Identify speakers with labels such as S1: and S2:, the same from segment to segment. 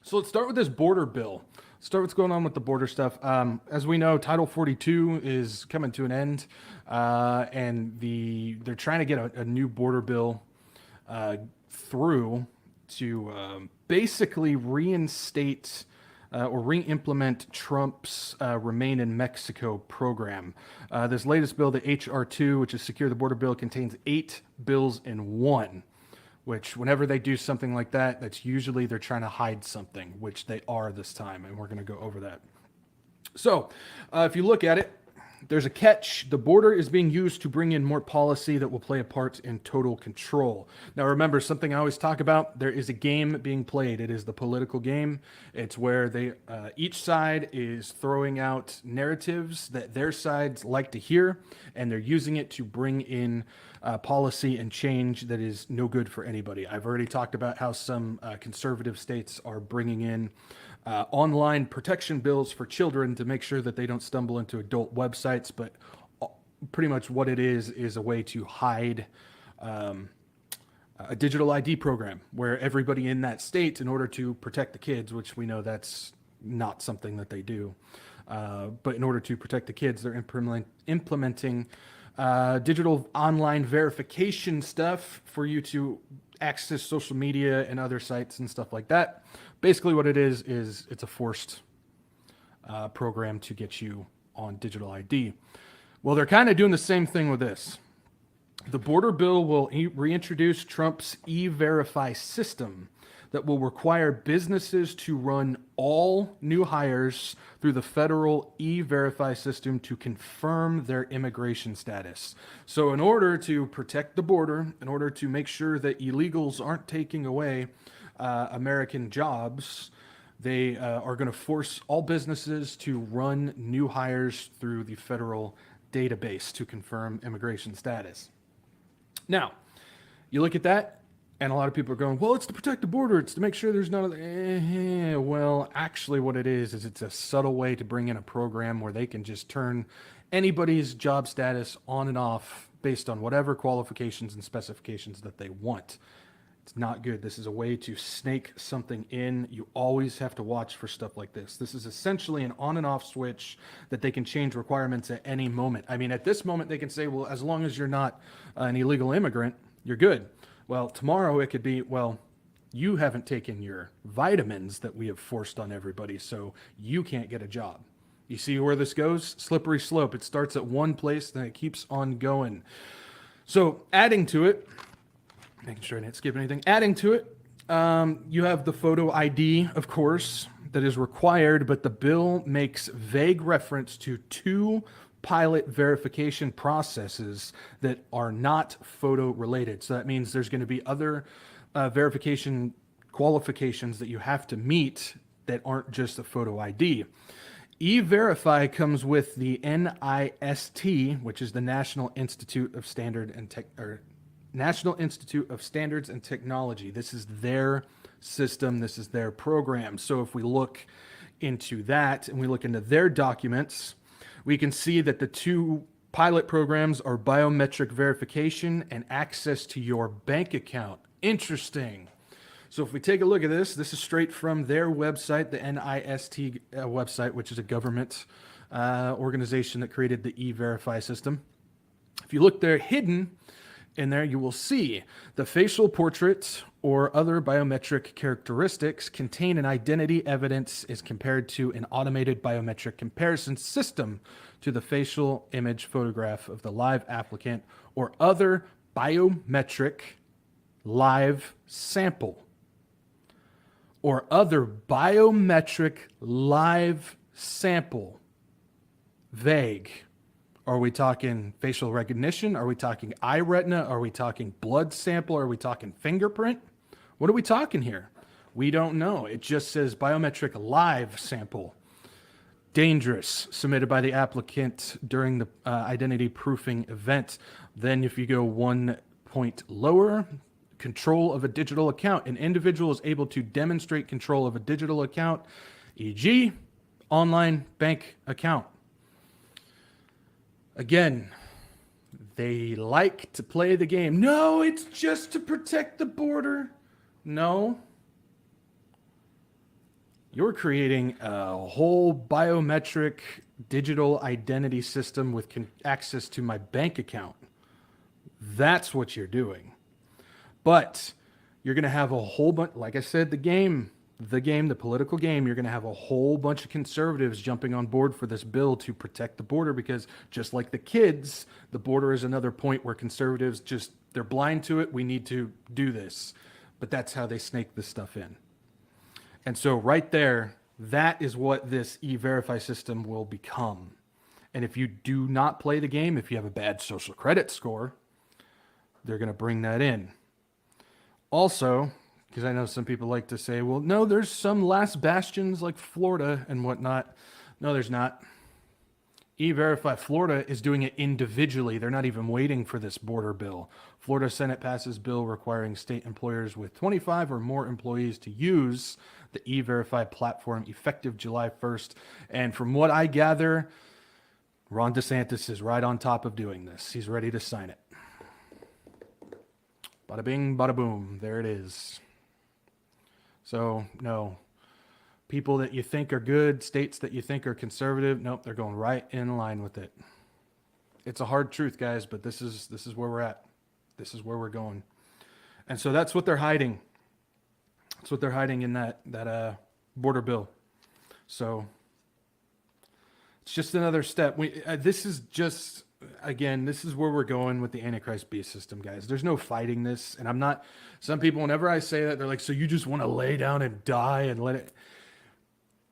S1: So let's start with this border bill. Start what's going on with the border stuff. As we know, Title 42 is coming to an end, and they're trying to get a new border bill through to basically reinstate or re-implement Trump's Remain in Mexico program. This latest bill, the HR2, which is Secure the Border Bill, contains 8 bills in one. Which, whenever they do something like that, that's usually they're trying to hide something, which they are this time, and we're going to go over that. So, if you look at it, there's a catch. The border is being used to bring in more policy that will play a part in total control. Now, remember, something I always talk about, there is a game being played. It is the political game. It's where each side is throwing out narratives that their sides like to hear, and they're using it to bring in policy and change that is no good for anybody. I've already talked about how some conservative states are bringing in online protection bills for children to make sure that they don't stumble into adult websites, but pretty much what it is a way to hide a digital ID program where everybody in that state, in order to protect the kids, which we know that's not something that they do, but in order to protect the kids, they're implementing digital online verification stuff for you to access social media and other sites and stuff like that. Basically what it is it's a forced program to get you on digital ID. Well, they're kind of doing the same thing with this. The border bill will reintroduce Trump's E-Verify system that will require businesses to run all new hires through the federal E-Verify system to confirm their immigration status. So in order to protect the border, in order to make sure that illegals aren't taking away American jobs, they are going to force all businesses to run new hires through the federal database to confirm immigration status. Now, you look at that, and a lot of people are going, well, it's to protect the border. It's to make sure there's none of the... Well, actually what it is it's a subtle way to bring in a program where they can just turn anybody's job status on and off based on whatever qualifications and specifications that they want. It's not good. This is a way to snake something in. You always have to watch for stuff like this. This is essentially an on and off switch that they can change requirements at any moment. I mean, at this moment, they can say, well, as long as you're not an illegal immigrant, you're good. Well, tomorrow it could be, well, you haven't taken your vitamins that we have forced on everybody, so you can't get a job. You see where this goes? Slippery slope. It starts at one place, then it keeps on going. So adding to it, making sure I didn't skip anything, adding to it, you have the photo ID, of course, that is required, but the bill makes vague reference to 2 pilot verification processes that are not photo related. So that means there's going to be other verification qualifications that you have to meet that aren't just a photo ID. E-Verify comes with the NIST, which is the National Institute of National Institute of Standards and Technology. This is their system. This is their program. So if we look into that and we look into their documents, we can see that the 2 pilot programs are biometric verification and access to your bank account. Interesting. So if we take a look at this is straight from their website, the NIST website, which is a government organization that created the E-Verify system. If you look there hidden in there, you will see the facial portrait or other biometric characteristics contain an identity evidence as compared to an automated biometric comparison system to the facial image photograph of the live applicant or other biometric live sample. Or other biometric live sample. Vague. Are we talking facial recognition? Are we talking eye retina? Are we talking blood sample? Are we talking fingerprint? What are we talking here? We don't know. It just says biometric live sample. Dangerous. Submitted by the applicant during the identity proofing event. Then if you go 1 point lower, control of a digital account. An individual is able to demonstrate control of a digital account, e.g., online bank account. Again, they like to play the game. No, it's just to protect the border. No. You're creating a whole biometric digital identity system with access to my bank account. That's what you're doing. But you're going to have a whole bunch, like I said, the political game, you're going to have a whole bunch of conservatives jumping on board for this bill to protect the border because just like the kids, the border is another point where conservatives just, they're blind to it. We need to do this. But that's how they snake this stuff in. And so right there, that is what this e-verify system will become. And if you do not play the game, if you have a bad social credit score, they're going to bring that in. Also, because I know some people like to say, well, no, there's some last bastions like Florida and whatnot. No, there's not. E-Verify Florida is doing it individually. They're not even waiting for this border bill. Florida Senate passes bill requiring state employers with 25 or more employees to use the E-Verify platform effective July 1st. And from what I gather, Ron DeSantis is right on top of doing this. He's ready to sign it. Bada bing, bada boom. There it is. So, no. People that you think are good, states that you think are conservative, nope, they're going right in line with it. It's a hard truth, guys, but this is where we're at. This is where we're going. And so that's what they're hiding. That's what they're hiding in that border bill. So it's just another step. This is just, again, this is where we're going with the Antichrist beast system, guys. There's no fighting this. And I'm not, some people, whenever I say that, they're like, so you just want to lay down and die and let it.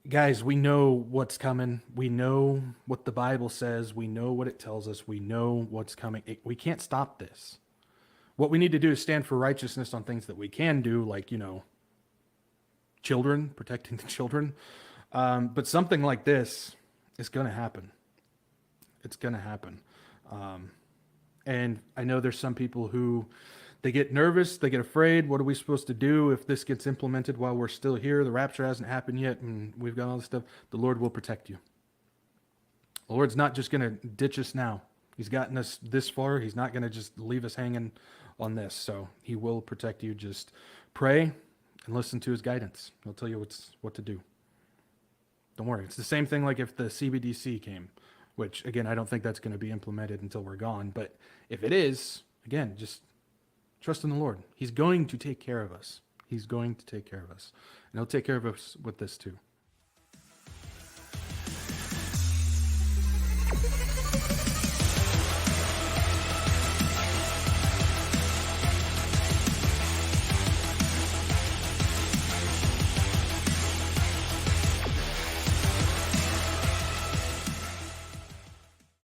S1: Guys, we know what's coming. We know what the Bible says. We know what it tells us. We know what's coming. We can't stop this. What we need to do is stand for righteousness on things that we can do, like, children, protecting the children. But something like this is going to happen. It's going to happen. And I know there's some people who, they get nervous, they get afraid. What are we supposed to do if this gets implemented while we're still here? The rapture hasn't happened yet, and we've got all this stuff. The Lord will protect you. The Lord's not just going to ditch us now. He's gotten us this far. He's not going to just leave us hanging on this. So he will protect you. Just pray and listen to his guidance. He'll tell you what to do. Don't worry. It's the same thing like if the CBDC came, which, again, I don't think that's going to be implemented until we're gone. But if it is, again, just trust in the Lord. He's going to take care of us. He's going to take care of us. And he'll take care of us with this too.